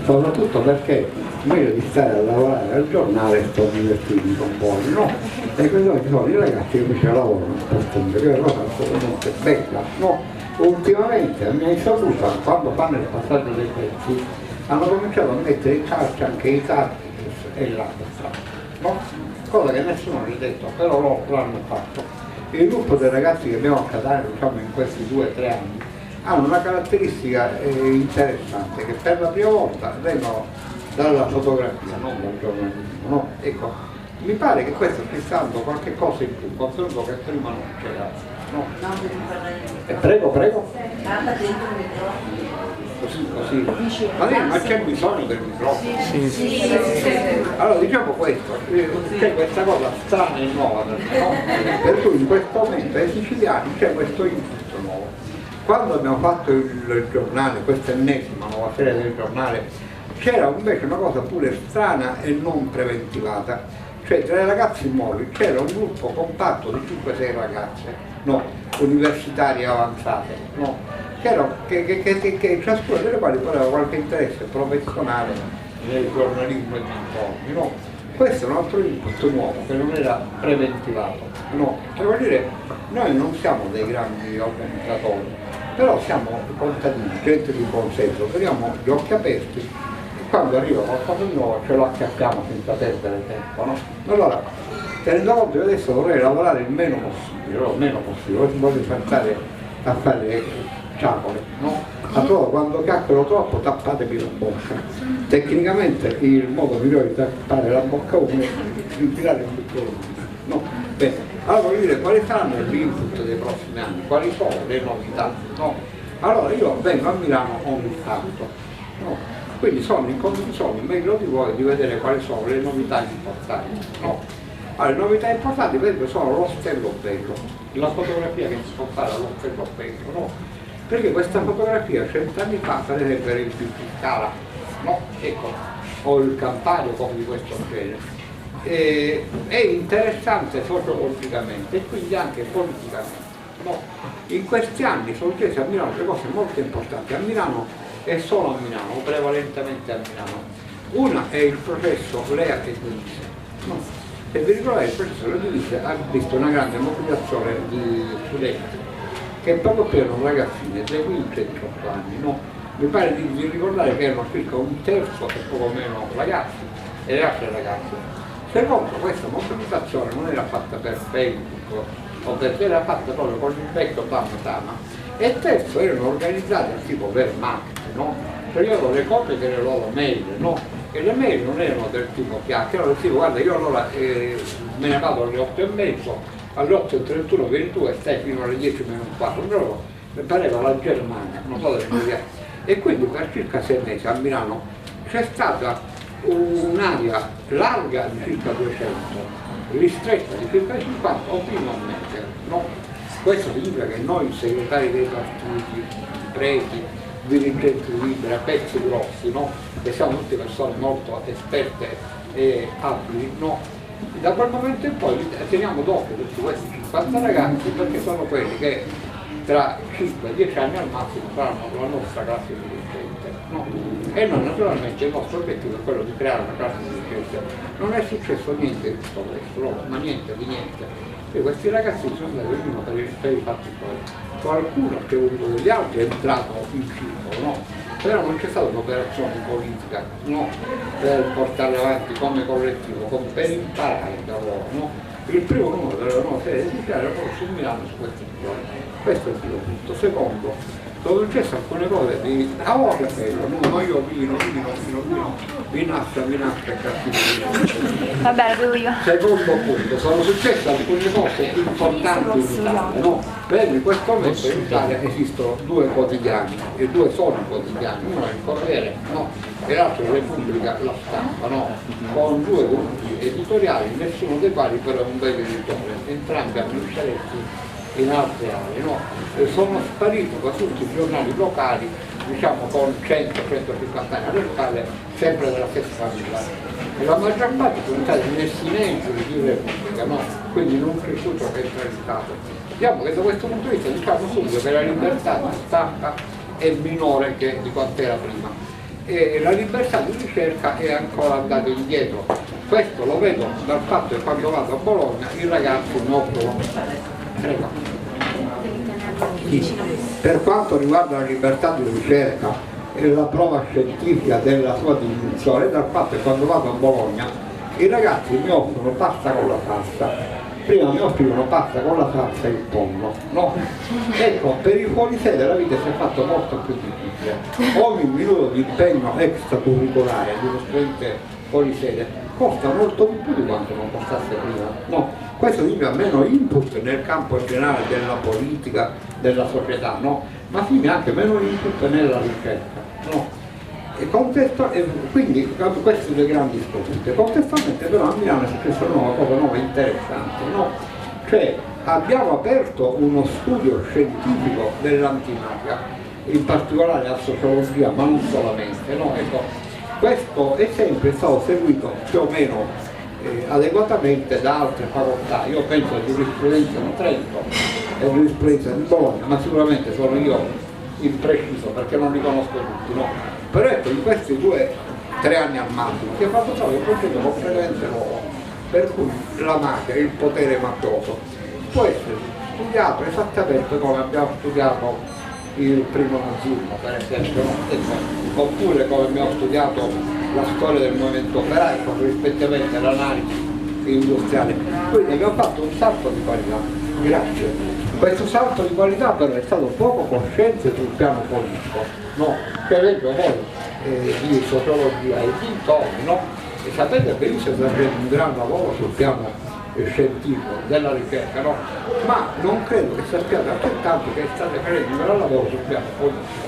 soprattutto perché meglio di stare a lavorare al giornale sto divertendo un po', no? E quindi ci sono i ragazzi che invece lavorano appunto, che è una cosa assolutamente bella, no? Ultimamente mi è saputa, quando fanno il passaggio dei pezzi, hanno cominciato a mettere in calcio anche i tatti e l'altra, no? Cosa che nessuno gli ha detto, però loro l'hanno fatto. Il gruppo dei ragazzi che abbiamo a Catania, diciamo, in questi 2 o 3 anni, hanno una caratteristica interessante, che per la prima volta vengono dalla fotografia, non dal giornalismo, no? Ecco, mi pare che questo stia dando qualche cosa in più, contenuto che prima non c'era, no? Prego. Così. Ma c'è bisogno del microfono? Sì. Allora diciamo questo, c'è questa cosa strana e nuova, no? Per cui in questo momento ai siciliani c'è questo input nuovo. Quando abbiamo fatto il giornale, questa ennesima nuova serie del giornale, c'era invece una cosa pure strana e non preventivata, cioè tra i ragazzi nuovi c'era un gruppo compatto di 5-6 ragazze, no, universitarie avanzate, no, che ciascuna delle quali aveva qualche interesse professionale nel giornalismo e dintorni, no? Questo è un altro input nuovo che non era preventivato, no? Cioè, vuol dire, noi non siamo dei grandi organizzatori, però siamo contadini, gente di buon senso, teniamo gli occhi aperti e quando arriva qualcosa di nuovo ce lo acchiappiamo senza perdere tempo, no? Allora, tenendo conto che adesso vorrei lavorare il meno possibile, poi voglio pensare a fare ciacole, no? Allora quando chiacchiero troppo tappatevi la bocca. Tecnicamente il modo migliore di tappare la bocca uno è di tirare un piccolo no? Bene, allora voglio dire quali saranno gli input dei prossimi anni, quali sono le novità, no? Allora io vengo a Milano ogni tanto, no? Quindi sono in condizioni meglio di voi di vedere quali sono le novità importanti, no? Allora, le novità importanti per esempio sono lo stello bello, la fotografia che si può fare allo stello bello, no? Perché questa fotografia 100 anni fa per esempio era il Scala, no? Ecco, o il Campano come di questo genere. È interessante sociopoliticamente e quindi anche politicamente. No? In questi anni sono successe a Milano delle cose molto importanti, a Milano e solo a Milano, o prevalentemente a Milano. Una è il processo Lea e Denise. No? Se vi ricordate il processo Lea e Denise ha visto una grande mobilitazione di studenti che proprio più erano ragazzine, dai 15 ai 18 anni, no? Mi pare di ricordare che erano circa un terzo e poco meno ragazzi e le altre ragazze. Secondo, questa mobilitazione non era fatta per Facebook o perché era fatta proprio con il vecchio Tama. E terzo, erano organizzate tipo per Wehrmacht, no? Cioè io avevo le copie delle loro mail, no? E le mail non erano del tipo chiacchiera, erano del tipo guarda io allora me ne vado alle 8:30, alle 8:31 vieni tu e stai fino alle 10:04, però mi pareva la Germania, non so se e quindi per circa 6 mesi a Milano c'è stata un'area larga di circa 200, ristretta di circa 50 o fino a mettere, no? Questo significa che noi segretari dei partiti, preti, dirigenti liberi, pezzi grossi, no? Che siamo tutte persone molto esperte e abili, no? Da quel momento in poi teniamo d'occhio tutti questi 50 ragazzi perché sono quelli che tra 5 e 10 anni al massimo saranno la nostra classe dirigente, no? E noi naturalmente il nostro obiettivo è quello di creare una classe dirigente. Non è successo niente di tutto questo, no? Ma niente di niente. E questi ragazzi sono andati ognuno per i fatti suoi. Qualcuno che ha avuto degli altri è entrato in circolo, no? Però non c'è stata un'operazione politica, no? Per portarli avanti come collettivo, per imparare da loro, no? Il primo numero della nuova serie editoriale era proprio su Milano su questi giorni. Questo è il primo punto. Secondo, sono successe alcune cose di che bello, no? Io vino, vinascia e cattivo. Vabbè, avevo io. Secondo punto, sono successe alcune cose importanti in Italia, no? Vedi, in questo momento in Italia esistono 2 quotidiani, e 2 sono quotidiani, uno è il Corriere, no? E l'altro è Repubblica, la Stampa, no? Con 2 gruppi editoriali, nessuno dei quali però è un bel editore, entrambi hanno interessi in altre aree, no? Sono spariti da tutti i giornali locali, diciamo con 100-150 anni alle spalle, sempre della stessa famiglia. E la maggior parte sono stati messinesi di Repubblica, no? Quindi non cresciuto centralizzato. Diciamo che da questo punto di vista diciamo subito che la libertà di stampa è minore che di quanto era prima. e la libertà di ricerca è ancora andata indietro. Questo lo vedo dal fatto che quando vado a Bologna i ragazzi mi offrono. Prego. Sì. Per quanto riguarda la libertà di ricerca e la prova scientifica della sua diminuzione, dal fatto che quando vado a Bologna i ragazzi mi offrono pasta con la salsa, prima mi offrivano pasta con la salsa e il pollo, no? Ecco, per i fuorisede la vita si è fatta molto più difficile. Ogni minuto di impegno extracurricolare di uno studente fuorisede costa molto di più di quanto non costasse prima, no? Questo significa meno input nel campo generale della politica, della società, no? Ma significa anche meno input nella ricerca, no? E quindi queste sono le grandi scoperte. Contestualmente però a Milano è successa una cosa nuova interessante, no? Cioè abbiamo aperto uno studio scientifico dell'antimafia, in particolare la sociologia, ma non solamente, no? Ecco, questo è sempre stato seguito più o meno adeguatamente da altre facoltà. Io penso a giurisprudenza di Trento e giurisprudenza di Bologna, ma sicuramente sono io impreciso perché non li conosco tutti, no? Però ecco, in questi 2-3 anni al massimo si è fatto proprio un progetto completamente nuovo, per cui la mafia, il potere mafioso può essere studiato esattamente come abbiamo studiato il primo nazismo, per esempio, no? Oppure come abbiamo studiato la storia del movimento operaio, rispettivamente l'analisi industriale. Quindi abbiamo fatto un salto di qualità, grazie. Questo salto di qualità però è stato poco cosciente sul piano politico, no? Per esempio voi di sociologia e dintorni, no? E sapete benissimo che c'è un gran lavoro sul piano scientifico della ricerca, no? Ma non credo che sappiate altrettanto che state facendo un gran lavoro sul piano politico.